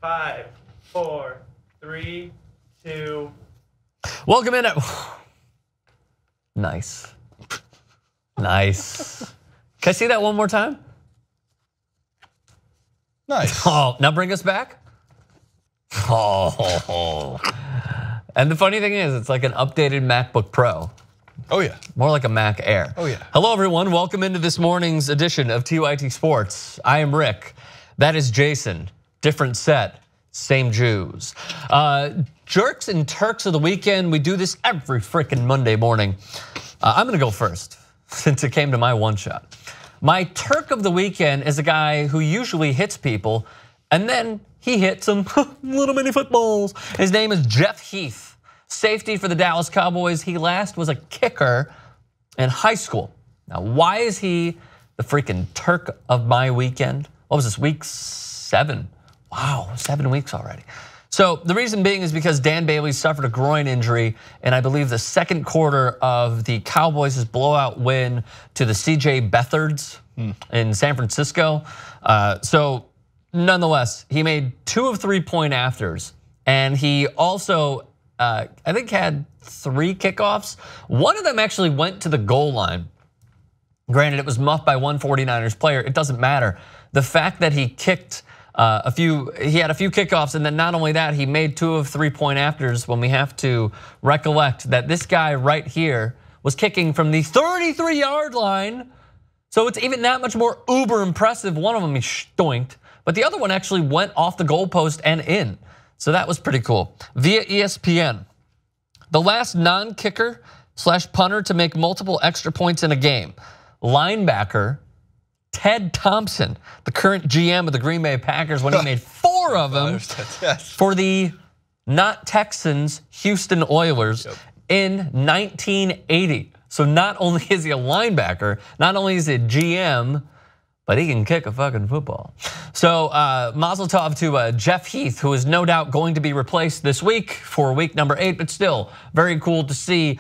5, 4, 3, 2. Welcome in. Nice. Nice. Can I see that one more time? Nice. Oh, now bring us back. Oh. And the funny thing is, it's like an updated MacBook Pro. Oh yeah. More like a Mac Air. Oh yeah. Hello everyone, welcome into this morning's edition of TYT Sports. I am Rick, that is Jason. Different set, same Jews. Jerks and Turks of the weekend, we do this every freaking Monday morning. I'm gonna go first, since it came to my one shot. My Turk of the weekend is a guy who usually hits people, and then he hits them little mini footballs. His name is Jeff Heath, safety for the Dallas Cowboys. He last was a kicker in high school. Now, why is he the freaking Turk of my weekend? What was this, week 7? Wow, 7 weeks already. So the reason being is because Dan Bailey suffered a groin injury in, I believe, the second quarter of the Cowboys' blowout win to the CJ Beathard's in San Francisco. So nonetheless, he made 2 of 3 point afters, and he also, I think, had 3 kickoffs. One of them actually went to the goal line. Granted, it was muffed by one 49ers player. It doesn't matter. The fact that he kicked he had a few kickoffs, and then not only that, he made 2 of 3 point afters, when we have to recollect that this guy right here was kicking from the 33-yard line. So it's even that much more uber impressive. One of them he stoinked, but the other one actually went off the goalpost and in. So that was pretty cool. Via ESPN, the last non-kicker / punter to make multiple extra points in a game, linebacker Ted Thompson, the current GM of the Green Bay Packers, when he made 4 of them for the not Texans Houston Oilers in 1980. So not only is he a linebacker, not only is he a GM, but he can kick a fucking football. So mazel tov to Jeff Heath, who is no doubt going to be replaced this week for week number 8, but still very cool to see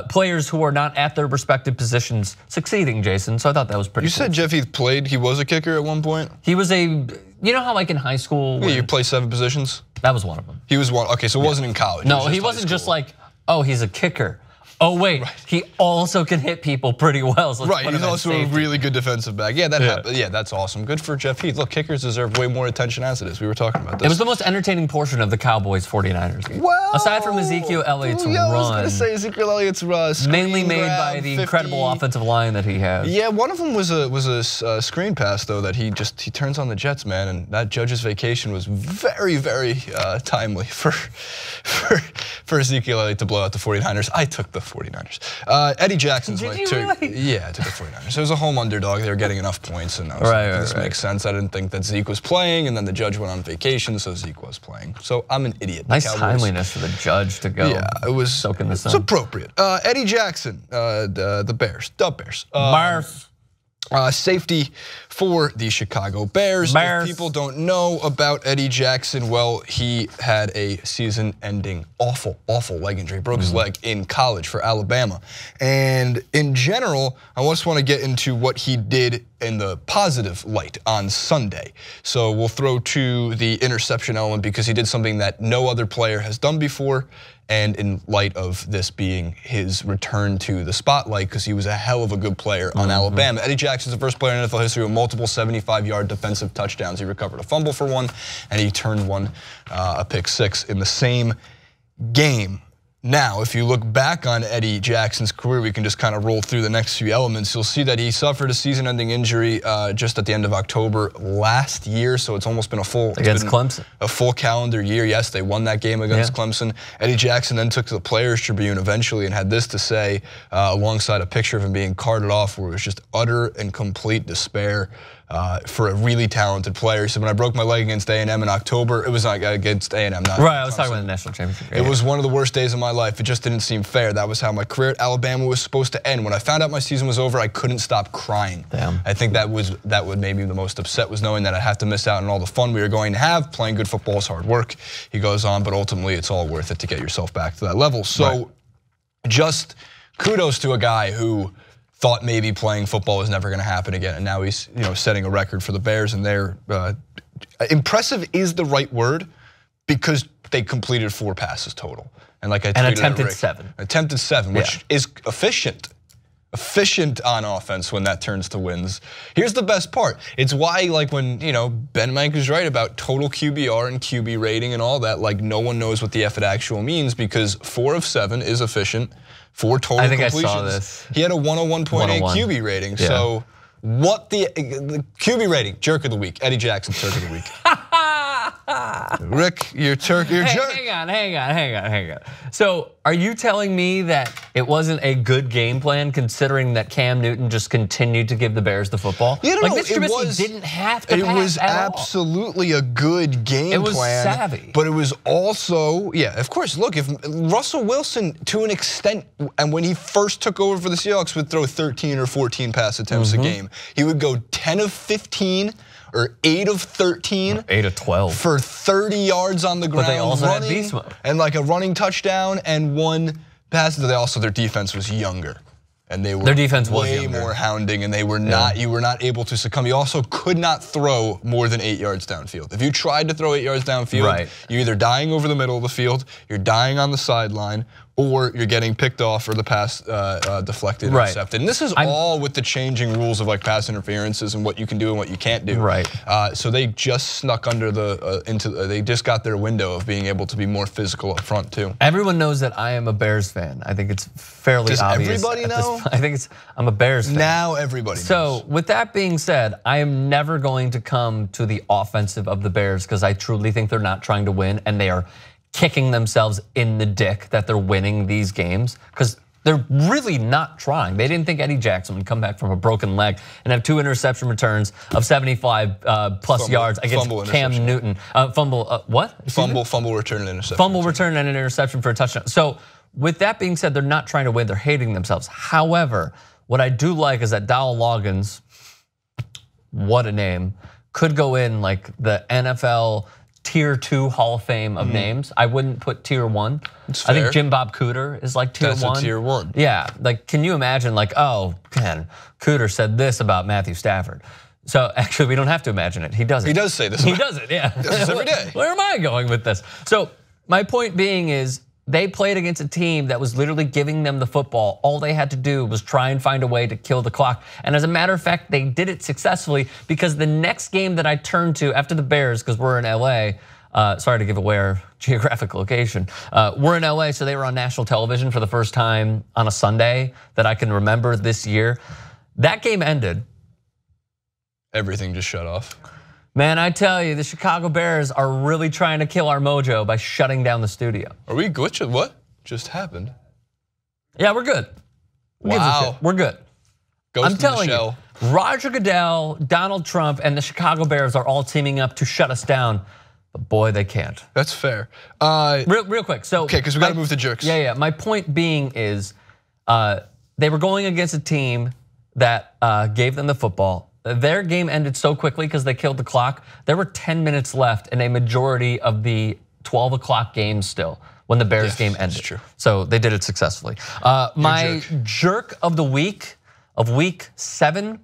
players who are not at their respective positions succeeding, Jason. So I thought that was pretty cool. You said Jeff Heath played, he was a kicker at one point? He was you know how like in high school? Yeah, you play 7 positions? That was one of them. He was one, okay, so it wasn't in college. No, he wasn't just like, oh, he's a kicker. Oh wait, he also can hit people pretty well. So right, he's also a really good defensive back. Yeah, that happened. Yeah, that's awesome. Good for Jeff Heath. Look, kickers deserve way more attention as it is. We were talking about this. It was the most entertaining portion of the Cowboys 49ers game. Well, aside from Ezekiel Elliott's run. I was going to say Ezekiel Elliott's mainly made by the incredible offensive line that he has. Yeah, one of them was a screen pass though that he turns on the Jets, man, and that Judge's vacation was very, very timely for Ezekiel Elliott to blow out the 49ers. I took the 49ers. Eddie Jackson's Did my you Turk. really? Yeah, I took the 49ers. It was a home underdog. They were getting enough points, and I was like, this makes sense. I didn't think that Zeke was playing, and then the Judge went on vacation, so Zeke was playing. So I'm an idiot. Nice timeliness for the Judge to go. Yeah, it was soaking the sun. It's appropriate. Eddie Jackson, the Bears. Bears. Safety for the Chicago Bears. If people don't know about Eddie Jackson, well, he had a season-ending awful leg injury. Broke his leg in college for Alabama. And in general, I just want to get into what he did in the positive light on Sunday. So we'll throw to the interception element because he did something that no other player has done before. And in light of this being his return to the spotlight, because he was a hell of a good player on Alabama. Eddie Jackson's the first player in NFL history with multiple 75-yard defensive touchdowns. He recovered a fumble for one, and he turned one, a pick 6 in the same game. Now, if you look back on Eddie Jackson's career, we can just kind of roll through the next few elements. You'll see that he suffered a season-ending injury just at the end of October last year, so it's almost been against Clemson. A full calendar year. Yes, they won that game against Clemson. Eddie Jackson then took to the Players Tribune eventually and had this to say alongside a picture of him being carted off, where it was just utter and complete despair. For a really talented player. He said, when I broke my leg against A&M in October, it was not against A&M, not right, I was talking about the national championship game. It was one of the worst days of my life. It just didn't seem fair. That was how my career at Alabama was supposed to end. When I found out my season was over, I couldn't stop crying. Damn. I think that would make me the most upset, was knowing that I'd have to miss out on all the fun we were going to have. Playing good football is hard work. He goes on, but ultimately it's all worth it to get yourself back to that level. So just kudos to a guy who thought maybe playing football was never going to happen again, and now he's setting a record for the Bears, and they're impressive is the right word because they completed 4 passes total. And like I tweeted and attempted at Rick, 7. Attempted 7, which is efficient. Efficient on offense when that turns to wins. Here's the best part. It's why, like, when, Ben Mank is right about total QBR and QB rating and all that, like, no one knows what the F it actual means because 4 of 7 is efficient. 4 total completions. I think I saw this. He had a 101.8 QB rating. Yeah. So what the QB rating? Jerk of the week. Eddie Jackson, Jerk of the week. Rick, you're jerk. Hang on. So are you telling me that it wasn't a good game plan considering that Cam Newton just continued to give the Bears the football? Mitch Trubisky didn't have to pass at all. It was absolutely a good game plan. It was savvy. But it was also, of course, look, if Russell Wilson, to an extent, and when he first took over for the Seahawks, would throw 13 or 14 pass attempts a game, he would go 10 of 15, or 8 of 13. Or 8 of 12. For 30 yards on the ground. But they also running, had beast mode. And like a running touchdown and 1 pass. Their defense was younger. And they were their defense was way more hounding, and they were not. You were not able to succumb. You also could not throw more than 8 yards downfield. If you tried to throw 8 yards downfield, you're either dying over the middle of the field, you're dying on the sideline, or you're getting picked off or the pass deflected, intercepted. And this is all with the changing rules of like pass interferences and what you can do and what you can't do. So they just snuck under they just got their window of being able to be more physical up front too. Everyone knows that I am a Bears fan. I think it's fairly obvious. Does everybody know? I think I'm a Bears fan. Now everybody knows. So with that being said, I am never going to come to the offensive of the Bears because I truly think they're not trying to win and they are kicking themselves in the dick that they're winning these games because they're really not trying. They didn't think Eddie Jackson would come back from a broken leg and have 2 interception returns of 75 plus yards against Cam Newton. Fumble return and interception. Fumble return and an interception for a touchdown. So with that being said, they're not trying to win. They're hating themselves. However, what I do like is that Dowell Loggins, what a name, could go in like the NFL Tier 2 Hall of Fame of names. I wouldn't put Tier 1. I think Jim Bob Cooter is like Tier 1. That's a Tier 1. Yeah, like can you imagine like, oh man, Cooter said this about Matthew Stafford. So actually we don't have to imagine it, he does it. He does say this. He does it, yeah. He does this every day. Where am I going with this? So my point being is they played against a team that was literally giving them the football. All they had to do was try and find a way to kill the clock. And as a matter of fact, they did it successfully because the next game that I turned to after the Bears, because we're in LA, sorry to give away our geographic location. We're in LA, so they were on national television for the first time on a Sunday that I can remember this year. That game ended. Everything just shut off. Man, I tell you, the Chicago Bears are really trying to kill our mojo by shutting down the studio. Are we glitching? What just happened? Yeah, we're good. Wow. We're good. I'm telling you, Roger Goodell, Donald Trump, and the Chicago Bears are all teaming up to shut us down. But boy, they can't. That's fair. Real quick. So okay, because we got to move to jerks. Yeah. My point being is, they were going against a team that gave them the football. Their game ended so quickly because they killed the clock. There were 10 minutes left in a majority of the 12 o'clock game still when the Bears game ended. True. So they did it successfully. My jerk of the week of week 7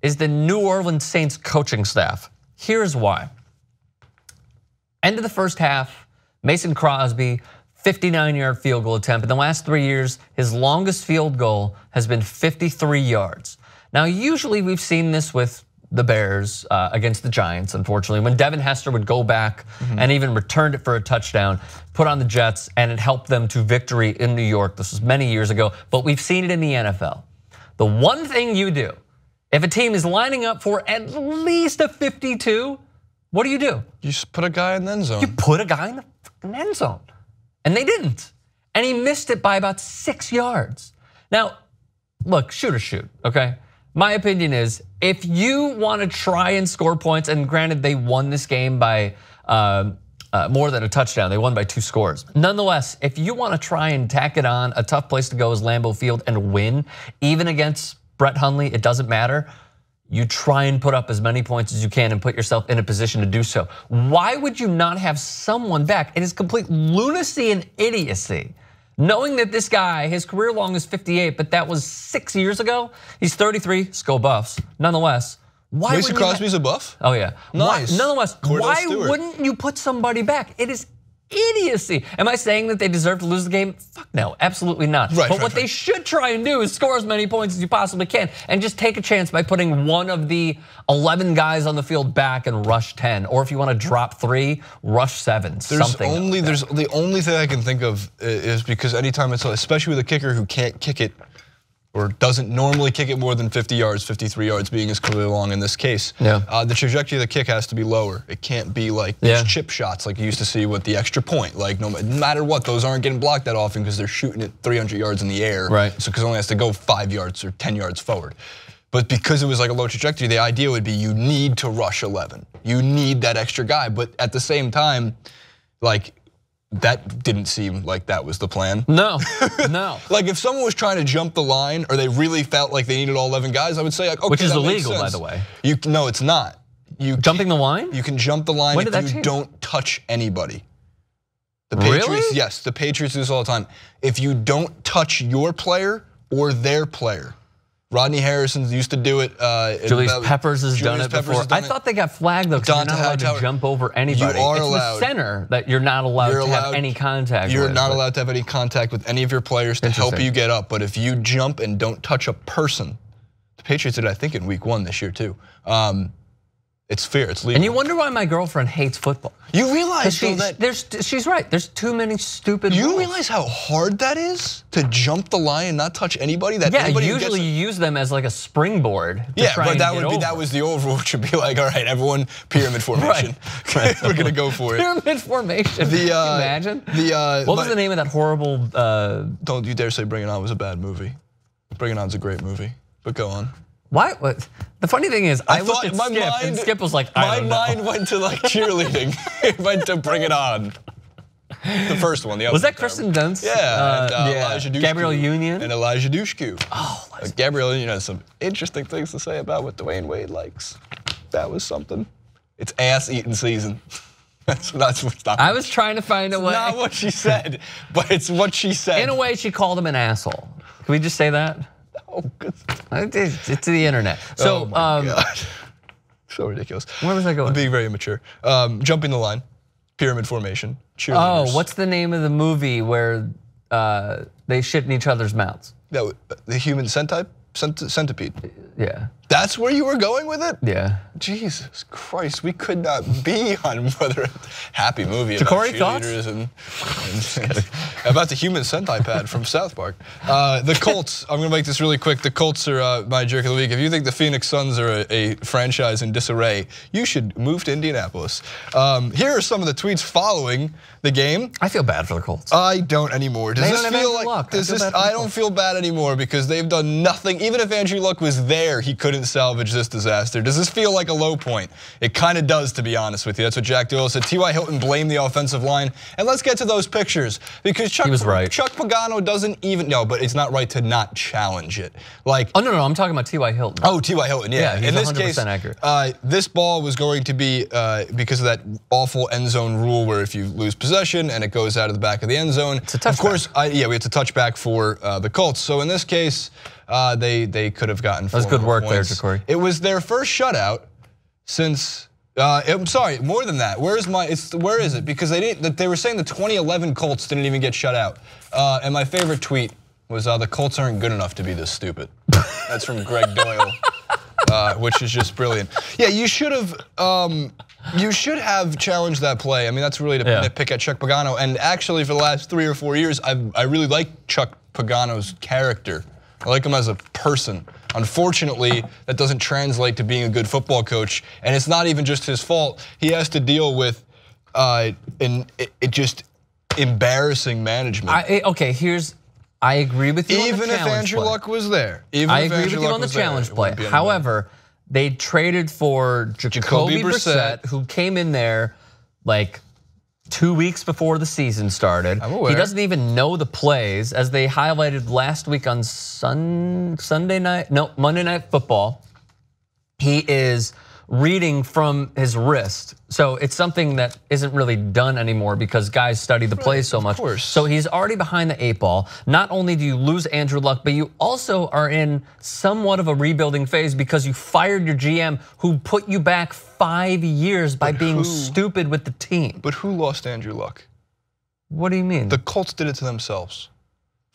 is the New Orleans Saints coaching staff. Here's why. End of the first half, Mason Crosby, 59-yard field goal attempt. In the last 3 years, his longest field goal has been 53 yards. Now, usually we've seen this with the Bears against the Giants, unfortunately, when Devin Hester would go back and even returned it for a touchdown, put on the Jets, and it helped them to victory in New York. This was many years ago, but we've seen it in the NFL. The one thing you do, if a team is lining up for at least a 52, what do? You just put a guy in the end zone. You put a guy in the fucking end zone. And they didn't. And he missed it by about 6 yards. Now, look, shoot or shoot, okay? My opinion is, if you want to try and score points, and granted they won this game by more than a touchdown, they won by 2 scores. Nonetheless, if you want to try and tack it on, a tough place to go is Lambeau Field and win, even against Brett Hundley, it doesn't matter. You try and put up as many points as you can and put yourself in a position to do so. Why would you not have someone back? It is complete lunacy and idiocy. Knowing that this guy, his career long is 58, but that was 6 years ago. He's 33, Skull Buffs. Nonetheless, Mason Crosby's a buff? Oh, yeah. Nice. Nonetheless, why wouldn't you put somebody back? It is idiocy. Am I saying that they deserve to lose the game? Fuck no, absolutely not. But what they should try and do is score as many points as you possibly can and just take a chance by putting one of the 11 guys on the field back and rush 10. Or if you want to drop 3, rush 7. The only thing I can think of is because anytime it's, especially with a kicker who can't kick it or doesn't normally kick it more than 50 yards, 53 yards being as clearly long in this case. The trajectory of the kick has to be lower. It can't be like these chip shots like you used to see with the extra point. Like no matter what, those aren't getting blocked that often because they're shooting it 300 yards in the air. So because it only has to go 5 yards or 10 yards forward. But because it was like a low trajectory, the idea would be you need to rush 11. You need that extra guy. But at the same time, like, that didn't seem like that was the plan. No. Like if someone was trying to jump the line or they really felt like they needed all 11 guys, I would say, like, okay, which is that illegal, makes sense. by the way. No, it's not. Jumping the line? You can jump the line if you don't touch anybody. The Patriots, really? Yes, the Patriots do this all the time. If you don't touch your player or their player. Rodney Harrison used to do it. Julius Peppers has done it before. I thought they got flagged though because you're not allowed to jump over anybody. You are it's allowed. The center that you're not allowed to have any contact with. You're not allowed to have any contact with any of your players to help you get up. But if you jump and don't touch a person, the Patriots did, I think, in week 1 this year too. It's fair, it's legal. And you wonder why my girlfriend hates football. You realize she's right. There's too many stupid rules. You realize how hard that is to jump the line and not touch anybody? Usually you use them as like a springboard. But that was the old rule. It should be like, all right, everyone, pyramid formation. We're gonna go for it. Pyramid formation. Can you imagine? What was the name of that horrible? Don't you dare say Bring It On was a bad movie. Bring It On's a great movie. But go on. Why? The funny thing is, I looked at Skip, and Skip was like, I don't know. My mind went to like cheerleading. It went to Bring It On. The first one, the other was that Kristen Dunst? Yeah, Elijah Dushku. Gabrielle Union. And Elijah Dushku. Oh, Gabrielle Union has some interesting things to say about what Dwayne Wade likes. That was something. It's ass-eating season. That's what's not. I was trying to find a way. Not what she said, but it's what she said. In a way, she called him an asshole. Can we just say that? Oh, good. It's the internet. So, oh my God. So ridiculous. Where was I going? I'm being very immature. Jumping the line, pyramid formation, cheerleaders. Oh, what's the name of the movie where they shit in each other's mouths? The human centipede. Yeah. That's where you were going with it? Yeah. Jesus Christ, we could not be on whether happy movie about cheerleaders and about the human centipede from South Park. The Colts, I'm gonna make this really quick. The Colts are my jerk of the week. If you think the Phoenix Suns are a franchise in disarray, you should move to Indianapolis. Here are some of the tweets following the game. I feel bad for the Colts. I don't anymore. Does this feel like I don't feel bad anymore because they've done nothing. Even if Andrew Luck was there, he couldn't salvage this disaster. Does this feel like a low point? It kind of does, to be honest with you. That's what Jack Doyle said. T.Y. Hilton blamed the offensive line. And let's get to those pictures because Chuck Pagano doesn't even but it's not right to not challenge it. Like, oh no, I'm talking about T.Y. Hilton. Oh, T.Y. Hilton, yeah. He's in this 100% case, accurate. This ball was going to be because of that awful end zone rule where if you lose possession and it goes out of the back of the end zone, it's a touchback. Of course, we had to touch back for the Colts. So in this case, they could have gotten 4 That's good work points. there, Ja'Cory. It was their first shutout since. I'm sorry, more than that. Where is it? Because they were saying the 2011 Colts didn't even get shut out. And my favorite tweet was the Colts aren't good enough to be this stupid. That's from Greg Doyle, which is just brilliant. Yeah, you should have challenged that play. I mean, that's really to nitpick at Chuck Pagano. And actually, for the last 3 or 4 years, I really like Chuck Pagano's character. I like him as a person. Unfortunately, that doesn't translate to being a good football coach, and it's not even just his fault. He has to deal with just embarrassing management. I agree with you. Even if Andrew Luck was there. I agree with you on the challenge play. However, they traded for Jacoby Brissett, who came in there like 2 weeks before the season started. I'm aware. He doesn't even know the plays, as they highlighted last week on Monday Night Football. He is reading from his wrist. So it's something that isn't really done anymore because guys study the plays so much. So he's already behind the 8 ball. Not only do you lose Andrew Luck, but you also are in somewhat of a rebuilding phase because you fired your GM who put you back 5 years by being stupid with the team. But who lost Andrew Luck? What do you mean? The Colts did it to themselves.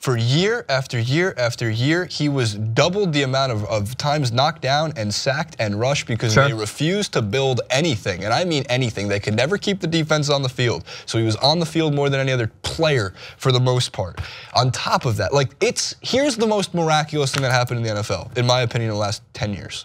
For year after year after year, he was doubled the amount of times knocked down and sacked and rushed because they refused to build anything. And I mean anything. They could never keep the defense on the field. So he was on the field more than any other player for the most part. On top of that, like here's the most miraculous thing that happened in the NFL, in my opinion, in the last 10 years.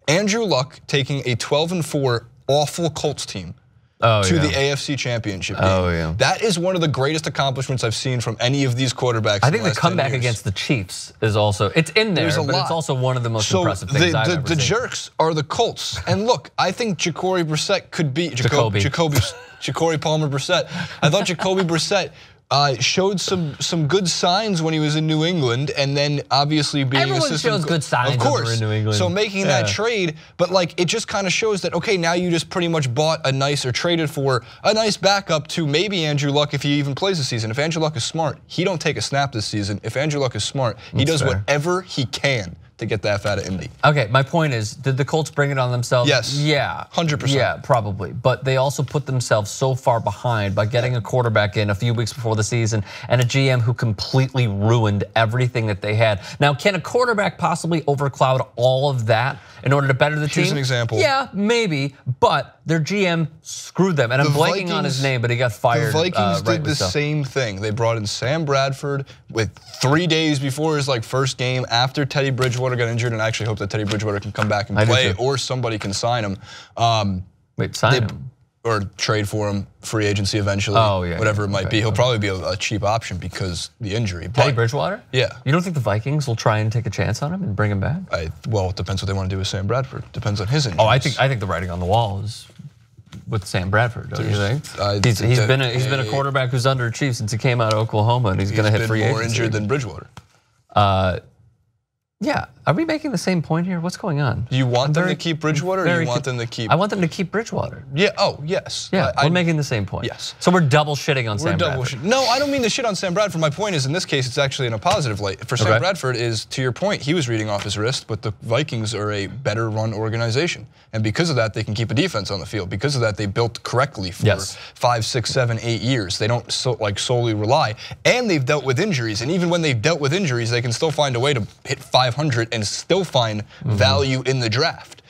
Andrew Luck taking a 12-4 awful Colts team to the AFC Championship game. That is one of the greatest accomplishments I've seen from any of these quarterbacks. I think the comeback against the Chiefs is also, it's in there, but it's also one of the most impressive things I've ever seen. The jerks are the Colts. And look, I think Jacoby Brissett could be, Jacoby Palmer Brissett. I thought Jacoby Brissett showed some good signs when he was in New England, and then obviously being everyone shows good signs of course in New England. So making that trade, but like it just kind of shows that okay, now you just pretty much bought a nice or traded for a nice backup to maybe Andrew Luck if he even plays the season. If Andrew Luck is smart, he don't take a snap this season. If Andrew Luck is smart, he does whatever he can to get the F out of Indy. Okay, my point is, did the Colts bring it on themselves? Yes. Yeah. 100%. Yeah, probably. But they also put themselves so far behind by getting a quarterback in a few weeks before the season and a GM who completely ruined everything that they had. Now, can a quarterback possibly overcloud all of that in order to better the team? Here's an example. Yeah, maybe, but their GM screwed them. And I'm blanking on his name, but he got fired. The Vikings did the same thing. They brought in Sam Bradford with 3 days before his first game after Teddy Bridgewater got injured, and I actually hope that Teddy Bridgewater can come back and play, or somebody can sign him. Wait, sign him? Or trade for him, free agency eventually, whatever it might be. He'll probably be a cheap option because the injury. Teddy Bridgewater? Yeah. You don't think the Vikings will try and take a chance on him and bring him back? Well, it depends what they want to do with Sam Bradford. Depends on his injuries. Oh, I think the writing on the wall is with Sam Bradford, don't you think? He's been a quarterback who's underachieved since he came out of Oklahoma, and he's going to hit free agency. More injured than Bridgewater. Yeah, are we making the same point here? What's going on? Do you want them to keep Bridgewater, or do you want them to keep? I want them to keep Bridgewater. Yeah. Oh, yes. Yeah, we're making the same point. Yes. So we're double shitting on Sam Bradford. No, I don't mean to shit on Sam Bradford. My point is, in this case, it's actually in a positive light. For Sam Bradford is, to your point, he was reading off his wrist, but the Vikings are a better run organization. And because of that, they can keep a defense on the field. Because of that, they built correctly for 5, 6, 7, 8 years. They don't solely rely. And they've dealt with injuries. And even when they've dealt with injuries, they can still find a way to hit 500 and still find value in the draft.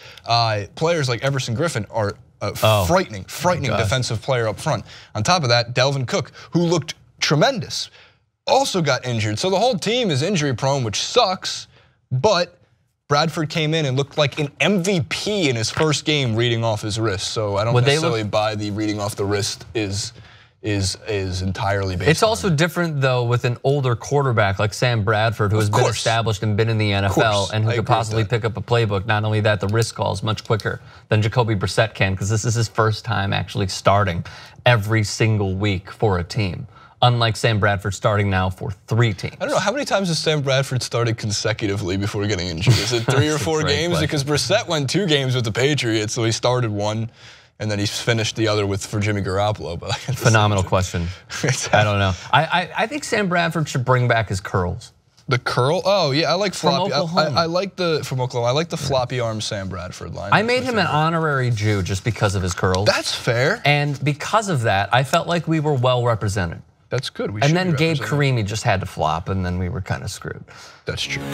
Players like Everson Griffin are frightening defensive player up front. On top of that, Dalvin Cook, who looked tremendous, also got injured. So the whole team is injury prone, which sucks, but Bradford came in and looked like an MVP in his first game reading off his wrist. So I don't necessarily buy the reading off the wrist is entirely based. It's also different though with an older quarterback like Sam Bradford, who has been established and been in the NFL and who could possibly pick up a playbook. Not only that, the wrist calls much quicker than Jacoby Brissett can, because this is his first time actually starting every single week for a team. Unlike Sam Bradford starting now for 3 teams. I don't know, how many times has Sam Bradford started consecutively before getting injured? Is it 3 or 4 games? Because Brissett went 2 games with the Patriots, so he started 1. And then he's finished the other for Jimmy Garoppolo. But phenomenal question. I don't know. I think Sam Bradford should bring back his curls. The curl? Oh yeah, I like floppy. From Oklahoma. I like from Oklahoma. I like the floppy arm Sam Bradford line. I made him an honorary Jew just because of his curls. That's fair. And because of that, I felt like we were well represented. That's good. And then Gabe Karimi just had to flop, and then we were kind of screwed. That's true.